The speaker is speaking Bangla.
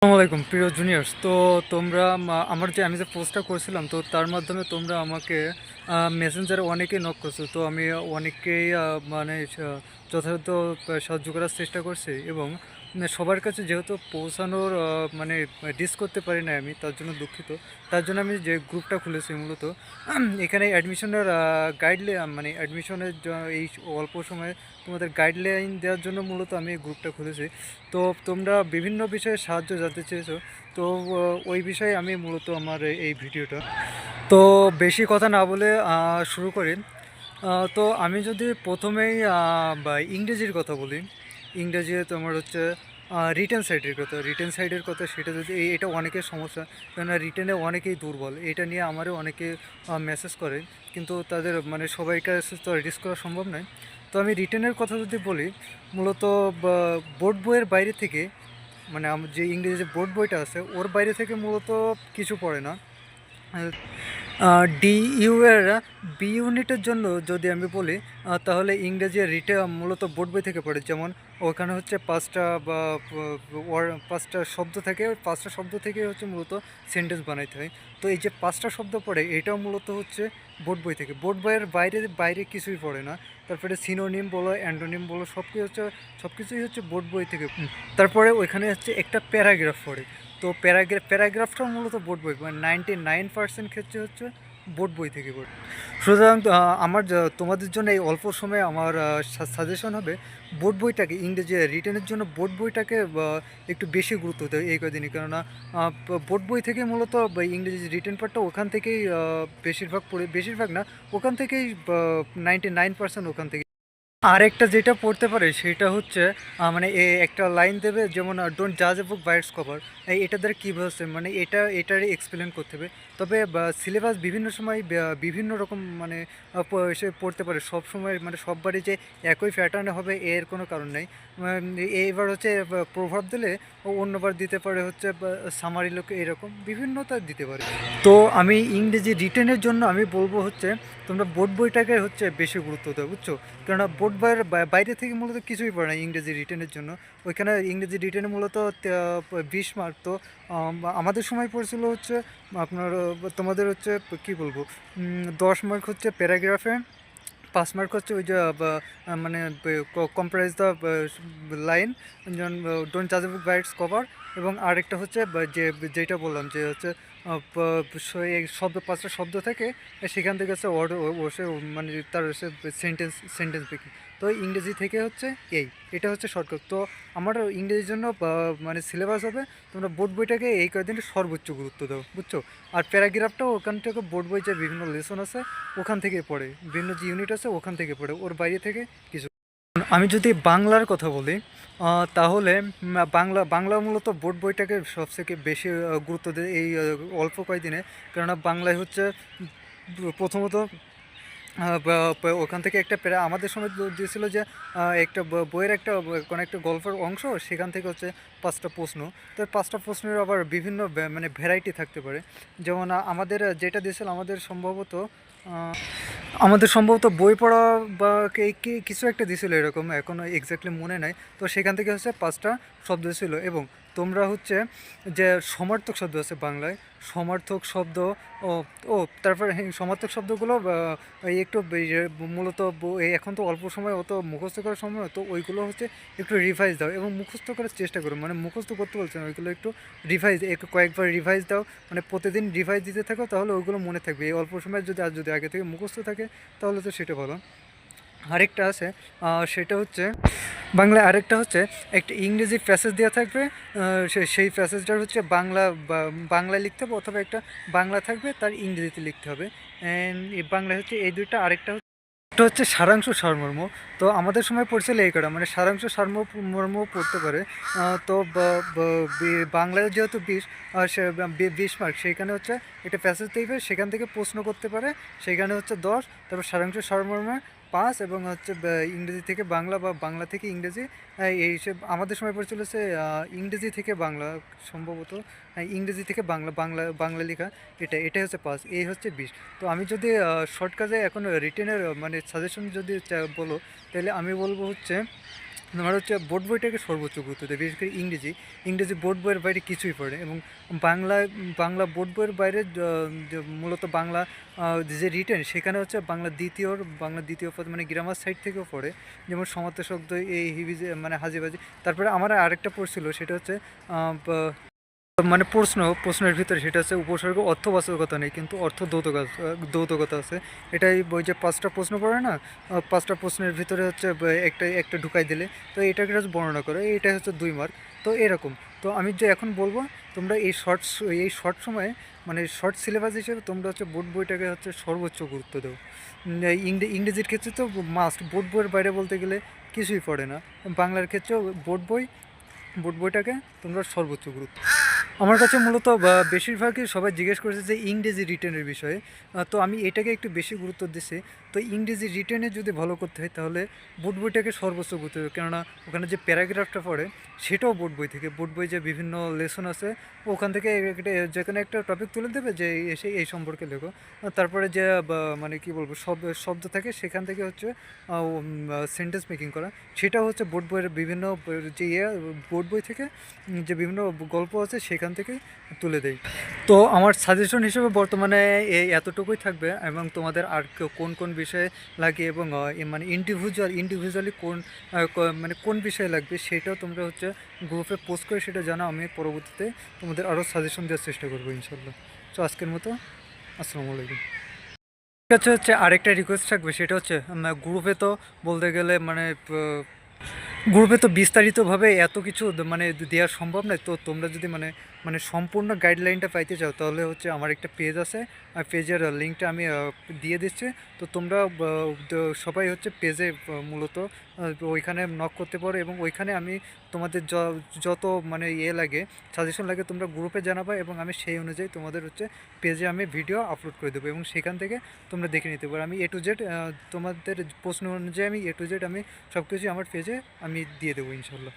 আসসালামু আলাইকুম প্রিয় জুনিয়র্স। তো তোমরা আমার যে আমি যে পোস্টটা করছিলাম, তো তার মাধ্যমে তোমরা আমাকে মেসেঞ্জারে অনেকেই নক করছো। তো আমি অনেককেই মানে যথাযথ সাহায্য করার চেষ্টা করছি, এবং সবার কাছে যেহেতু পৌঁছানোর মানে ডিস করতে পারি না আমি, তার জন্য দুঃখিত। তার জন্য আমি যে গ্রুপটা খুলেছি মূলত এখানে অ্যাডমিশনের গাইডলাইন, মানে অ্যাডমিশনের এই অল্প সময়ে তোমাদের গাইডলাইন দেওয়ার জন্য মূলত আমি এই গ্রুপটা খুলেছি। তো তোমরা বিভিন্ন বিষয়ে সাহায্য জানতে চেয়েছো, তো ওই বিষয়ে আমি মূলত আমার এই ভিডিওটা। তো বেশি কথা না বলে শুরু করি। তো আমি যদি প্রথমেই বা ইংরেজির কথা বলি, ইংরেজি তোমার হচ্ছে রিটেন সাইডের কথা সেটা যদি এটা অনেকের সমস্যা, কেননা রিটেনে অনেকেই দুর্বল। এটা নিয়ে আমারও অনেকে মেসেজ করে, কিন্তু তাদের মানে সবাইকার কাছে তো রিডিউস করা সম্ভব নয়। তো আমি রিটেনের কথা যদি বলি, মূলত বোর্ড বইয়ের বাইরে থেকে, মানে আমার যে ইংরেজি যে বোর্ড বইটা আছে ওর বাইরে থেকে মূলত কিছু পড়ে না। ডিইউ এর বি ইউনিটের জন্য যদি আমি বলি, তাহলে ইংরেজি রিটে মূলত বোর্ড বই থেকে পড়ে। যেমন ওখানে হচ্ছে পাঁচটা বা পাঁচটা শব্দ থাকে, ওই পাঁচটা শব্দ থেকে হচ্ছে মূলত সেন্টেন্স বানাইতে হয়। তো এই যে পাঁচটা শব্দ পড়ে, এটাও মূলত হচ্ছে বোর্ড বই থেকে। বোর্ড বইয়ের বাইরে বাইরে কিছুই পড়ে না। তারপরে সিনোনিম বলো, অ্যান্টোনিম বলো, সব কিছুই হচ্ছে বোর্ড বই থেকে। তারপরে ওইখানে হচ্ছে একটা প্যারাগ্রাফ পড়ে। তো প্যারাগ্রাফটাও মূলত বোর্ড বই, মানে 99% ক্ষেত্রে হচ্ছে বোর্ড বই থেকে পড়ে। সুতরাং আমার তোমাদের জন্য এই অল্প সময়ে আমার সাজেশন হবে, বোর্ড বইটাকে ইংরেজি রিটেনের জন্য বোর্ড বইটাকে একটু বেশি গুরুত্ব দেয় এই কদিনই। কেননা বোর্ড বই থেকে মূলত ইংরেজি রিটেন পার্টটা ওখান থেকেই বেশিরভাগ পড়ে, বেশিরভাগ না, ওখান থেকেই 99% ওখান থেকে। আরেকটা যেটা পড়তে পারে সেটা হচ্ছে মানে একটা লাইন দেবে, যেমন ডোন্ট জাজ এ বুক বাই ইটস কভার। এটা দ্বারা কী বলছে, মানে এটারই এক্সপ্লেন করতে হবে। তবে সিলেবাস বিভিন্ন সময় বিভিন্ন রকম, মানে সে পড়তে পারে সব সময়, মানে সববারই যে একই প্যাটার্নে হবে এর কোনো কারণ নেই। এইবার হচ্ছে প্রভাব দিলে ও অন্যবার দিতে পারে হচ্ছে সামারি লোকে, এরকম বিভিন্নতা দিতে পারে। তো আমি ইংরেজি রিটেনের জন্য আমি বলবো হচ্ছে তোমরা বোর্ড বইটাকে হচ্ছে বেশি গুরুত্ব দাও, বুঝছো? কেননা বোর্ড বইয়ের বাইরে থেকে মূলত কিছুই পড়ে না ইংরেজি রিটেনের জন্য। ওইখানে ইংরেজি রিটেনে মূলত 20 মার্ক। তো আমাদের সময় পড়ছিল হচ্ছে আপনার তোমাদের হচ্ছে কী বলবো, 10 মার্ক হচ্ছে প্যারাগ্রাফে, 5 মার্ক হচ্ছে ওই যে মানে কম্প্রাইজ দ্য লাইন, যেমন ডোন্ট জাজ বুক বাই ইটস কভার। এবং আরেকটা হচ্ছে যেটা বললাম যে হচ্ছে এই শব্দ, পাঁচটা শব্দ থেকে সেখান থেকে হচ্ছে ওয়ার্ড বসে, মানে তার হচ্ছে সেন্টেন্স বেকি। তো ইংরেজি থেকে হচ্ছে এটা হচ্ছে শর্টকাট। তো আমার ইংরেজির জন্য মানে সিলেবাস হবে, তোমরা বোর্ড বইটাকে এই কয়েকদিন সর্বোচ্চ গুরুত্ব দাও, বুঝছো? আর প্যারাগ্রাফটাও ওখান থেকে বোর্ড বই যে বিভিন্ন লেসন আছে ওখান থেকে পড়ে, বিভিন্ন যে ইউনিট আছে ওখান থেকে পড়ে, ওর বাইরে থেকে কিছু। আমি যদি বাংলার কথা বলি, তাহলে বাংলা মূলত বোর্ড বইটাকে সবথেকে বেশি গুরুত্ব দেয় এই অল্প কয়েকদিনে। কেননা বাংলায় হচ্ছে প্রথমত ওখান থেকে একটা আমাদের সময় দিয়েছিল যে একটা বইয়ের একটা কোনো একটা গল্পের অংশ, সেখান থেকে হচ্ছে 5টা প্রশ্ন। তো 5টা প্রশ্নের আবার বিভিন্ন মানে ভ্যারাইটি থাকতে পারে। যেমন আমাদের যেটা দিয়েছিল, আমাদের সম্ভবত বই পড়া বা কিছু একটা দিয়েছিল এরকম, এখনও এক্স্যাক্টলি মনে নাই। তো সেখান থেকে হচ্ছে 5টা শব্দ ছিল, এবং তোমরা হচ্ছে যে সমার্থক শব্দ আছে বাংলায়, সমার্থক শব্দ, ও ও তারপরে হ্যাঁ, সমার্থক শব্দগুলো এই একটু মূলত এখন তো অল্প সময় অত মুখস্থ করার সময়, তো ওইগুলো হচ্ছে একটু রিভাইজ দাও এবং মুখস্থ করার চেষ্টা করো। মানে মুখস্থ করতে বলছে না, ওইগুলো একটু কয়েকবার রিভাইজ দাও, মানে প্রতিদিন রিভাইজ দিতে থাকো, তাহলে ওইগুলো মনে থাকবে। এই অল্প সময় যদি আগে থেকে মুখস্থ থাকে তাহলে তো সেটা ভালো। আরেকটা আছে, সেটা হচ্ছে বাংলায় আরেকটা হচ্ছে একটা ইংরেজি প্যাসেজ দেওয়া থাকবে, সেই প্যাসেজটার হচ্ছে বাংলায় লিখতে হবে, অথবা একটা বাংলা থাকবে তার ইংরেজিতে লিখতে হবে। অ্যান্ড এই বাংলায় হচ্ছে এই দুইটা। আরেকটা হচ্ছে সারাংশ সারমর্ম। তো আমাদের সময় পড়ছিল এই কটা, মানে সারাংশ সারমর্ম পড়তে পারে। তো বাংলায় যেহেতু 20 মার্ক, সেইখানে হচ্ছে একটা প্যাসেজ দেখবে, সেখান থেকে প্রশ্ন করতে পারে, সেখানে হচ্ছে 10। তারপর সারাংশ সারমর্মে 5, এবং হচ্ছে ইংরেজি থেকে বাংলা বা বাংলা থেকে ইংরেজি। এই সব আমাদের সময় পড়ছিল সে ইংরেজি থেকে বাংলা সম্ভবত, ইংরেজি থেকে বাংলা, বাংলা লেখা, এটাই হচ্ছে 5, এই হচ্ছে 20। তো আমি যদি শর্টকাটে এখন রিটেনের মানে সাজেশন যদি বলো, তাহলে আমি বলবো হচ্ছে আমার হচ্ছে বোর্ড বইটাকে সর্বোচ্চ গুরুত্ব দেয়, বিশেষ করে ইংরেজি। ইংরেজি বোর্ড বইয়ের বাইরে কিছুই পড়ে, এবং বাংলায় বাংলা বোর্ড বইয়ের বাইরে মূলত বাংলা যে রিটেন সেখানে হচ্ছে বাংলা দ্বিতীয় পদ মানে গ্রামার সাইড থেকেও পড়ে, যেমন সমার্থক শব্দ এই হিবিজে মানে হাজিবাজি। তারপরে আমার আরেকটা পড়ছিল, সেটা হচ্ছে মানে প্রশ্নের ভিতরে সেটা হচ্ছে উপসর্গ অর্থবাচকতা নেই, কিন্তু অর্থ দ্বৌতকতা আছে। এটাই বই যে 5টা প্রশ্ন পড়ে না, 5টা প্রশ্নের ভিতরে হচ্ছে একটা একটা ঢুকাই দিলে, তো এটাকে হচ্ছে বর্ণনা করে, এটা হচ্ছে 2 মার্ক। তো এরকম। তো আমি যে এখন বলবো, তোমরা এই শর্ট সময়ে মানে শর্ট সিলেবাস হিসেবে তোমরা হচ্ছে বোর্ড বইটাকে হচ্ছে সর্বোচ্চ গুরুত্ব দাও। ইংরেজির ক্ষেত্রে তো মাস্ট, বোর্ড বইয়ের বাইরে বলতে গেলে কিছুই পড়ে না। বাংলার ক্ষেত্রেও বোর্ড বইটাকে তোমরা সর্বোচ্চ গুরুত্ব। আমার কাছে মূলত বেশিরভাগই সবাই জিজ্ঞেস করেছে যে ইংরেজি রিটেনের বিষয়ে। তো আমি এটাকে একটু বেশি গুরুত্ব দিচ্ছি। তো ইংরেজি রিটেনে যদি ভালো করতে হয় তাহলে বোর্ড বইটাকে সর্বোচ্চ গুরুত্ব দেবে, কেননা ওখানে যে প্যারাগ্রাফটা পড়ে সেটাও বোর্ড বই থেকে। বোর্ড বই যে বিভিন্ন লেসন আছে ওখান থেকে যে কোনো একটা টপিক তুলে দেবে যে এসে এই সম্পর্কে লেখো। তারপরে যে মানে কি বলবো শব্দ থাকে সেখান থেকে হচ্ছে সেন্টেন্স মেকিং করা, সেটাও হচ্ছে বোর্ড বইয়ের বিভিন্ন যে বোর্ড বই থেকে যে বিভিন্ন গল্প আছে সেখান থেকেই তুলে দেয়। তো আমার সাজেশন হিসেবে বর্তমানে এই এতটুকুই থাকবে, এবং তোমাদের আর কোন কোন বিষয়ে লাগে এবং মানে ইন্ডিভিজুয়ালি মানে কোন বিষয়ে লাগবে সেটাও তোমরা হচ্ছে গ্রুপে পোস্ট করে সেটা জানাও। আমি পরবর্তীতে তোমাদের আরও সাজেশন দেওয়ার চেষ্টা করবো ইনশাল্লাহ। তো আজকের মতো আসসালামু আলাইকুম। ঠিক আছে, হচ্ছে আরেকটা রিকোয়েস্ট থাকবে, সেটা হচ্ছে গ্রুপে তো বলতে গেলে মানে গ্রুপে তো বিস্তারিতভাবে এত কিছু মানে দেওয়া সম্ভব নয়। তো তোমরা যদি মানে মানে সম্পূর্ণ গাইডলাইনটা পাইতে চাও তাহলে হচ্ছে আমার একটা পেজ আছে, আর পেজের লিঙ্কটা আমি দিয়ে দিচ্ছি। তো তোমরা সবাই হচ্ছে পেজে মূলত ওইখানে নক করতে পারো, এবং ওইখানে আমি তোমাদের যত মানে লাগে সাজেশন লাগে তোমরা গ্রুপে জানাবা, এবং আমি সেই অনুযায়ী তোমাদের হচ্ছে পেজে আমি ভিডিও আপলোড করে দেবো, এবং সেখান থেকে তোমরা দেখে নিতে পারো। আমি A to Z তোমাদের প্রশ্ন অনুযায়ী আমি A to Z আমি সব কিছু আমার পেজে আমি দিয়ে দেবো ইনশাল্লাহ।